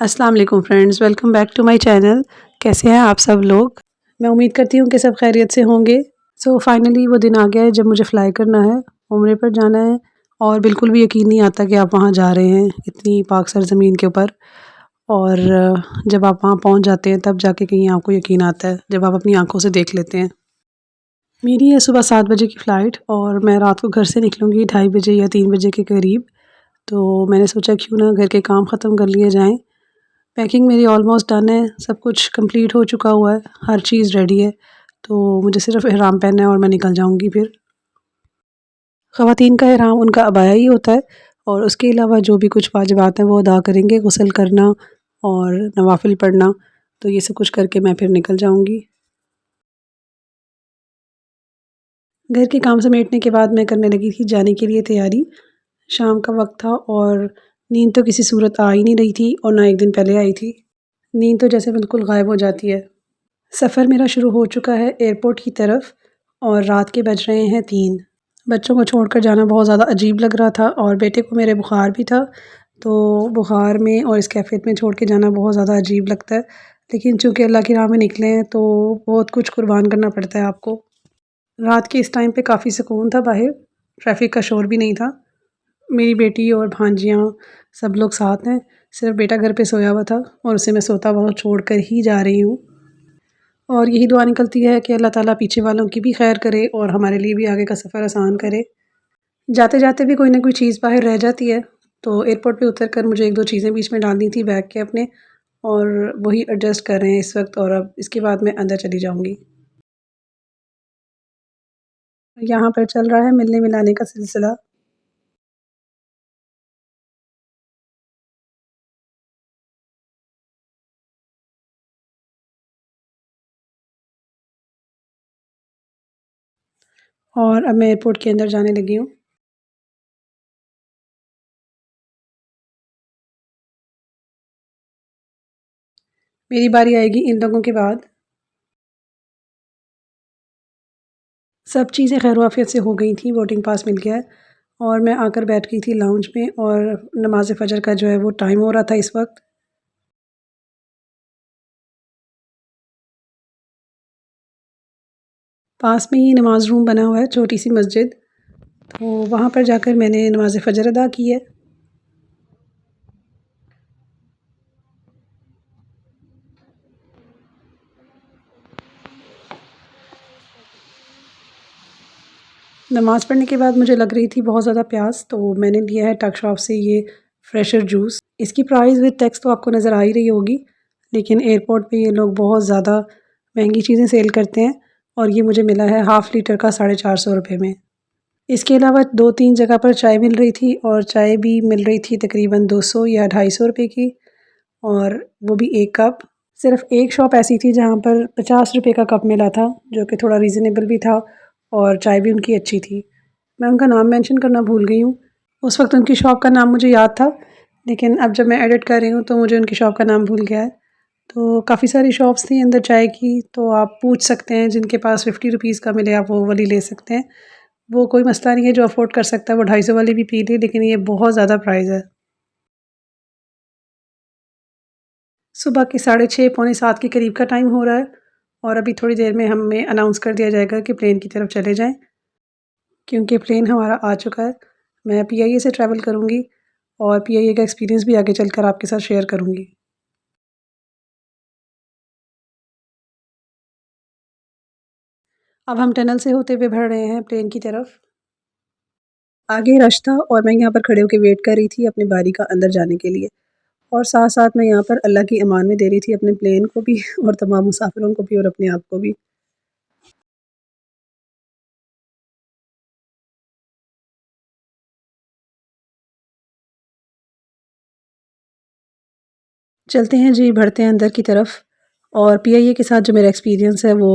अस्सलाम वालेकुम friends, welcome back to my channel. कैसे हैं आप सब लोग? मैं उम्मीद करती हूँ कि सब खैरियत से होंगे। फाइनली वो दिन आ गया है जब मुझे फ़्लाई करना है, उम्रे पर जाना है और बिल्कुल भी यकीन नहीं आता कि आप वहाँ जा रहे हैं इतनी पाक सरज़मीन के ऊपर। और जब आप वहाँ पहुँच जाते हैं तब जाके कहीं आपको यकीन आता है, जब आप अपनी आँखों से देख लेते हैं। मेरी है सुबह 7 बजे की फ़्लाइट और मैं रात को घर से निकलूँगी 2:30 बजे या 3 बजे के करीब। तो मैंने सोचा क्यों ना घर के काम ख़त्म कर लिए जाएँ। पैकिंग मेरी ऑलमोस्ट डन है, सब कुछ कंप्लीट हो चुका हुआ है, हर चीज़ रेडी है। तो मुझे सिर्फ़ इहराम पहनना है और मैं निकल जाऊँगी फिर। ख़वातीन का इहराम उनका अबाया ही होता है और उसके अलावा जो भी कुछ वाजिबात हैं वो अदा करेंगे, गुस्ल करना और नवाफ़िल पढ़ना। तो ये सब कुछ करके मैं फिर निकल जाऊँगी। घर के काम समेटने के बाद मैं करने लगी थी जाने के लिए तैयारी। शाम का वक़्त था और नींद तो किसी सूरत आ ही नहीं रही थी और ना एक दिन पहले आई थी। नींद तो जैसे बिल्कुल गायब हो जाती है। सफ़र मेरा शुरू हो चुका है एयरपोर्ट की तरफ और रात के बज रहे हैं 3। बच्चों को छोड़कर जाना बहुत ज़्यादा अजीब लग रहा था और बेटे को मेरे बुखार भी था, तो बुखार में और इस कैफ़ियत में छोड़ के जाना बहुत ज़्यादा अजीब लगता है। लेकिन चूँकि अल्लाह की राह में निकले हैं तो बहुत कुछ कुर्बान करना पड़ता है आपको। रात के इस टाइम पे काफ़ी सुकून था बाहर, ट्रैफ़िक का शोर भी नहीं था। मेरी बेटी और भांजियाँ सब लोग साथ हैं, सिर्फ़ बेटा घर पे सोया हुआ था और उसे मैं सोता हुआ छोड़ कर ही जा रही हूँ। और यही दुआ निकलती है कि अल्लाह ताला पीछे वालों की भी खैर करे और हमारे लिए भी आगे का सफ़र आसान करे। जाते-जाते भी कोई ना कोई चीज़ बाहर रह जाती है, तो एयरपोर्ट पे उतर कर मुझे 1-2 चीज़ें बीच में डालनी थी बैग के अपने और वही एडजस्ट कर रहे हैं इस वक़्त और अब इसके बाद मैं अंदर चली जाऊँगी। यहाँ पर चल रहा है मिलने-मिलाने का सिलसिला। और अब मैं एयरपोर्ट के अंदर जाने लगी हूँ। मेरी बारी आएगी इन लोगों के बाद। सब चीज़ें खैर-ओ-आफ़ियत से हो गई थी, बोर्डिंग पास मिल गया है और मैं आकर बैठ गई थी लाउंज में और नमाज़ फ़जर का जो है वो टाइम हो रहा था इस वक़्त। पास में ही नमाज़ रूम बना हुआ है, छोटी-सी मस्जिद, तो वहाँ पर जाकर मैंने नमाज़ फ़जर अदा की है। नमाज़ पढ़ने के बाद मुझे लग रही थी बहुत ज़्यादा प्यास, तो मैंने लिया है टक शॉप से ये फ्रेशर जूस। इसकी प्राइस विद टैक्स तो आपको नज़र आ ही रही होगी, लेकिन एयरपोर्ट पे ये लोग बहुत ज़्यादा महंगी चीज़ें सेल करते हैं और ये मुझे मिला है हाफ़ लीटर का ₹450 में। इसके अलावा 2-3 जगह पर चाय मिल रही थी और चाय भी मिल रही थी तकरीबन 200 या ₹250 की और वो भी 1 कप। सिर्फ़ एक शॉप ऐसी थी जहाँ पर ₹50 का कप मिला था, जो कि थोड़ा रीज़नेबल भी था और चाय भी उनकी अच्छी थी। मैं उनका नाम मेंशन करना भूल गई हूँ। उस वक़्त उनकी शॉप का नाम मुझे याद था, लेकिन अब जब मैं एडिट कर रही हूँ तो मुझे उनकी शॉप का नाम भूल गया है। तो काफ़ी सारी शॉप्स थी अंदर चाय की, तो आप पूछ सकते हैं जिनके पास ₹50 का मिले आप वो वाली ले सकते हैं। वो कोई मसला नहीं है, जो अफ़ोर्ड कर सकता है वो 250 वाली भी पी ले, लेकिन ये बहुत ज़्यादा प्राइस है। सुबह के 6:30 पौने 7 के करीब का टाइम हो रहा है और अभी थोड़ी देर में हमें अनाउंस कर दिया जाएगा कि प्लेन की तरफ चले जाएँ, क्योंकि प्लेन हमारा आ चुका है। मैं पीआईए से ट्रैवल करूँगी और पीआईए का एक्सपीरियंस भी आगे चलकर आपके साथ शेयर करूँगी। अब हम टनल से होते हुए बढ़ रहे हैं प्लेन की तरफ। आगे रश था और मैं यहाँ पर खड़े होके वेट कर रही थी अपनी बारी का अंदर जाने के लिए और साथ-साथ मैं यहाँ पर अल्लाह की अमान में दे रही थी अपने प्लेन को भी और तमाम मुसाफ़िरों को भी और अपने आप को भी। चलते हैं जी, बढ़ते हैं अंदर की तरफ और पीआईए के साथ जो मेरा एक्सपीरियंस है वो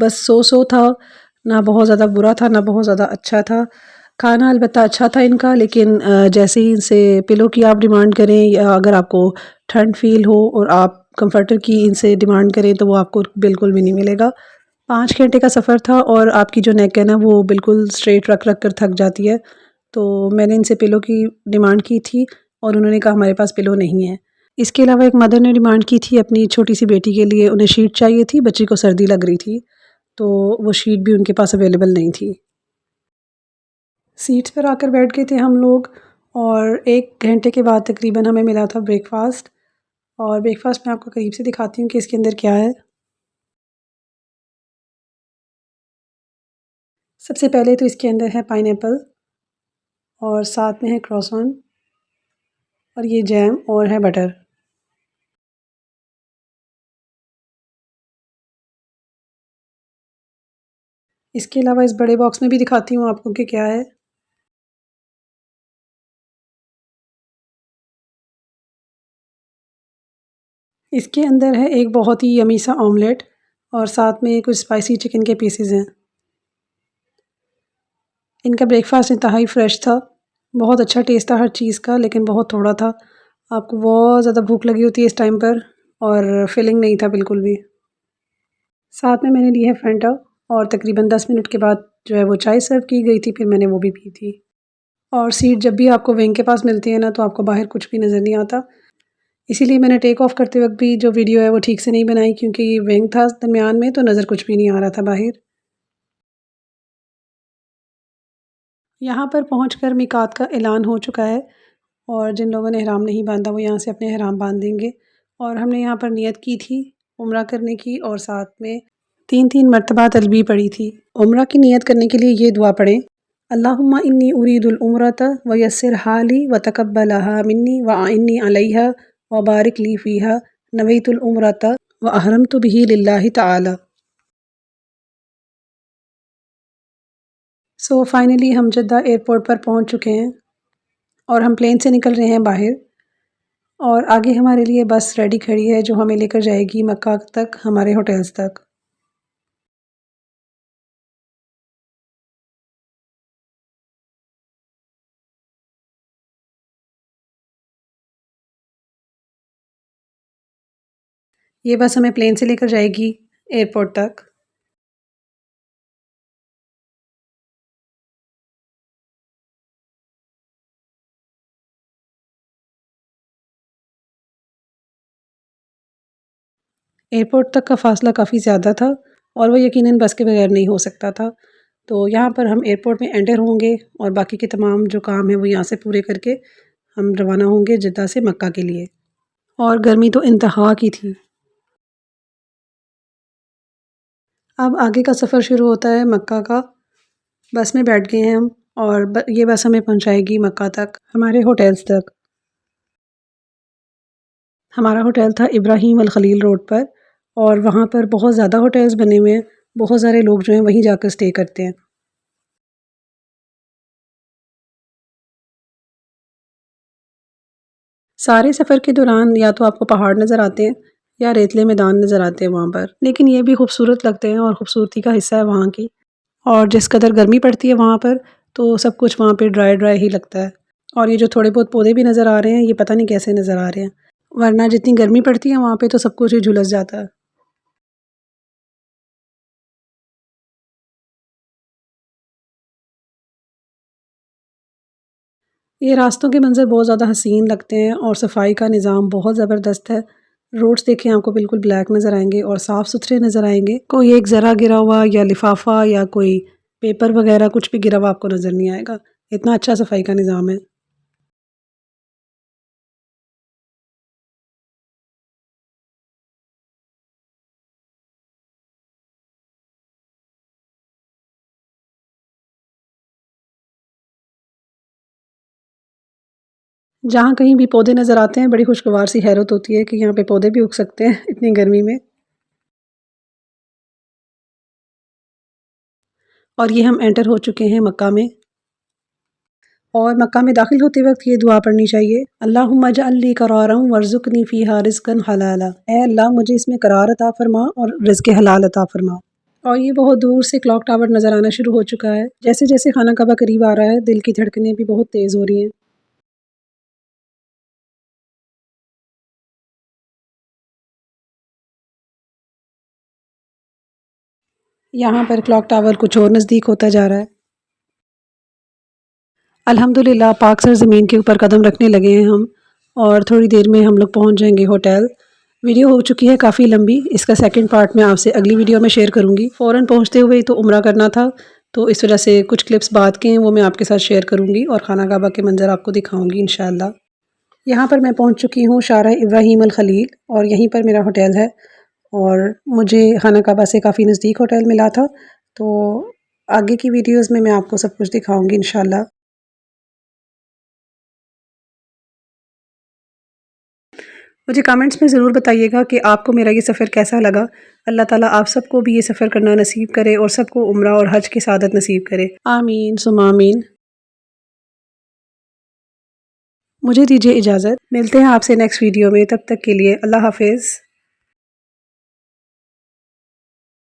बस सो-सो था, ना बहुत ज़्यादा बुरा था, ना बहुत ज़्यादा अच्छा था। खाना अलबत्ता अच्छा था इनका, लेकिन जैसे ही इनसे पिलो की आप डिमांड करें या अगर आपको ठंड फ़ील हो और आप कम्फ़र्टर की इनसे डिमांड करें तो वो आपको बिल्कुल भी नहीं मिलेगा। 5 घंटे का सफ़र था और आपकी जो नेक है ना वो बिल्कुल स्ट्रेट रख-रख कर थक जाती है। तो मैंने इनसे पिलो की डिमांड की थी और उन्होंने कहा हमारे पास पिलो नहीं है। इसके अलावा एक मदर ने डिमांड की थी अपनी छोटी सी बेटी के लिए, उन्हें शीट चाहिए थी, बच्ची को सर्दी लग रही थी, तो वो शीट भी उनके पास अवेलेबल नहीं थी। सीट्स पर आकर बैठ गए थे हम लोग और 1 घंटे के बाद तकरीबन हमें मिला था ब्रेकफ़ास्ट। और ब्रेकफ़ास्ट मैं आपको करीब से दिखाती हूँ कि इसके अंदर क्या है। सबसे पहले तो इसके अंदर है पाइनएप्पल और साथ में है क्रॉसन और ये जैम और है बटर। इसके अलावा इस बड़े बॉक्स में भी दिखाती हूँ आपको कि क्या है। इसके अंदर है एक बहुत ही यम्मी सा ऑमलेट और साथ में कुछ स्पाइसी चिकन के पीसेस हैं। इनका ब्रेकफ़ास्ट इंतहाई फ़्रेश था, बहुत अच्छा टेस्ट था हर चीज़ का, लेकिन बहुत थोड़ा था। आपको बहुत ज़्यादा भूख लगी होती है इस टाइम पर और फिलिंग नहीं था बिल्कुल भी। साथ में मैंने ली है फैंटा और तकरीबन 10 मिनट के बाद जो है वो चाय सर्व की गई थी, फिर मैंने वो भी पी थी। और सीट जब भी आपको विंग के पास मिलती है ना, तो आपको बाहर कुछ भी नज़र नहीं आता। इसीलिए मैंने टेक ऑफ़ करते वक़्त भी जो वीडियो है वो ठीक से नहीं बनाई, क्योंकि विंग था दरमियान में, तो नज़र कुछ भी नहीं आ रहा था बाहर। यहाँ पर पहुँचकर मिकात का ऐलान हो चुका है और जिन लोगों ने ihram नहीं बाँधा वो यहाँ से अपने ihram बाँध देंगे। और हमने यहाँ पर नियत की थी उम्रा करने की और साथ में 3-3 मरतबा तलबी पढ़ी थी। उम्रा की नियत करने के लिए ये दुआ पढ़ें, अल्लाहुम्मा इन्नी उरीदुल उम्रता व यस्सिर हाली व तकब्बलहा मिन्नी व अइन्नी अलैहा व बारिक ली फ़ीहा नवैतुल उम्रता व अहरमतु बिही लिल्लाहि तआला। सो फाइनली हम जद्दा एयरपोर्ट पर पहुँच चुके हैं और हम प्लेन से निकल रहे हैं बाहर और आगे हमारे लिए बस रेडी खड़ी है जो हमें लेकर जाएगी मक्का तक, हमारे होटल्स तक। ये बस हमें प्लेन से लेकर जाएगी एयरपोर्ट तक। एयरपोर्ट तक का फ़ासला काफ़ी ज़्यादा था और वो यकीनन बस के बगैर नहीं हो सकता था। तो यहाँ पर हम एयरपोर्ट में एंटर होंगे और बाकी के तमाम जो काम है वो यहाँ से पूरे करके हम रवाना होंगे जिद्दा से मक्का के लिए। और गर्मी तो इंतहा की थी। अब आगे का सफ़र शुरू होता है मक्का का। बस में बैठ गए हैं हम और ये बस हमें पहुँचाएगी मक्का तक, हमारे होटल्स तक। हमारा होटल था इब्राहिम अल ख़लील रोड पर और वहाँ पर बहुत ज़्यादा होटल्स बने हुए हैं। बहुत सारे लोग जो हैं वहीं जाकर स्टे करते हैं। सारे सफ़र के दौरान या तो आपको पहाड़ नज़र आते हैं या रेतले मैदान नज़र आते हैं वहाँ पर, लेकिन ये भी खूबसूरत लगते हैं और ख़ूबसूरती का हिस्सा है वहाँ की। और जिस कदर गर्मी पड़ती है वहाँ पर, तो सब कुछ वहाँ पे ड्राई ड्राई ही लगता है। और ये जो थोड़े बहुत पौधे भी नज़र आ रहे हैं, ये पता नहीं कैसे नज़र आ रहे हैं, वरना जितनी गर्मी पड़ती है वहाँ पे तो सब कुछ ही झुलस जाता है। ये रास्तों के मंज़र बहुत ज़्यादा हसीन लगते हैं और सफाई का निज़ाम बहुत ज़बरदस्त है। रोड्स देखें आपको बिल्कुल ब्लैक नज़र आएँगे और साफ़ सुथरे नज़र आएँगे। कोई एक ज़रा गिरा हुआ या लिफ़ाफ़ा या कोई पेपर वग़ैरह कुछ भी गिरा हुआ आपको नज़र नहीं आएगा। इतना अच्छा सफाई का निज़ाम है। जहाँ कहीं भी पौधे नज़र आते हैं, बड़ी खुशगवार सी हैरत होती है कि यहाँ पे पौधे भी उग सकते हैं इतनी गर्मी में। और ये हम एंटर हो चुके हैं मक्का में। और मक्का में दाखिल होते वक्त ये दुआ पढ़नी चाहिए, अल्लाहुम्मा जअल्ली करारम वर्ज़ुक़नी फ़ीहा रिज़्क़न हलाला। ऐ अल्लाह मुझे इसमें करार अता फ़रमा और रिज़्क़ हलाल अता फ़रमा। और ये बहुत दूर से क्लॉक टावर नज़र आना शुरू हो चुका है। जैसे जैसे खाना काबा करीब आ रहा है, दिल की धड़कनें भी बहुत तेज़ हो रही हैं। यहाँ पर क्लॉक टावर कुछ और नज़दीक होता जा रहा है। अल्हम्दुलिल्लाह पाक सर ज़मीन के ऊपर कदम रखने लगे हैं हम और थोड़ी देर में हम लोग पहुंच जाएंगे होटल। वीडियो हो चुकी है काफ़ी लंबी, इसका सेकंड पार्ट मैं आपसे अगली वीडियो में शेयर करूंगी। फ़ौरन पहुंचते हुए तो उम्रा करना था, तो इस वजह से कुछ क्लिप्स बाद के हैं वो मैं आपके साथ शेयर करूंगी और खाना काबा के मंजर आपको दिखाऊंगी इंशाल्लाह। यहाँ पर मैं पहुँच चुकी हूँ शारा इब्राहिम अल खलील और यहीं पर मेरा होटल है और मुझे खाना काबा से काफ़ी नज़दीक होटल मिला था। तो आगे की वीडियोज़ में मैं आपको सब कुछ दिखाऊंगी इंशाल्लाह। मुझे कमेंट्स में ज़रूर बताइएगा कि आपको मेरा ये सफ़र कैसा लगा। अल्लाह ताला आप सबको भी ये सफ़र करना नसीब करे और सबको उम्रा और हज की सआदत नसीब करे। आमीन सुम्मा आमीन। मुझे दीजिए इजाज़त, मिलते हैं आपसे नेक्स्ट वीडियो में, तब तक के लिए अल्लाह हाफ़िज़।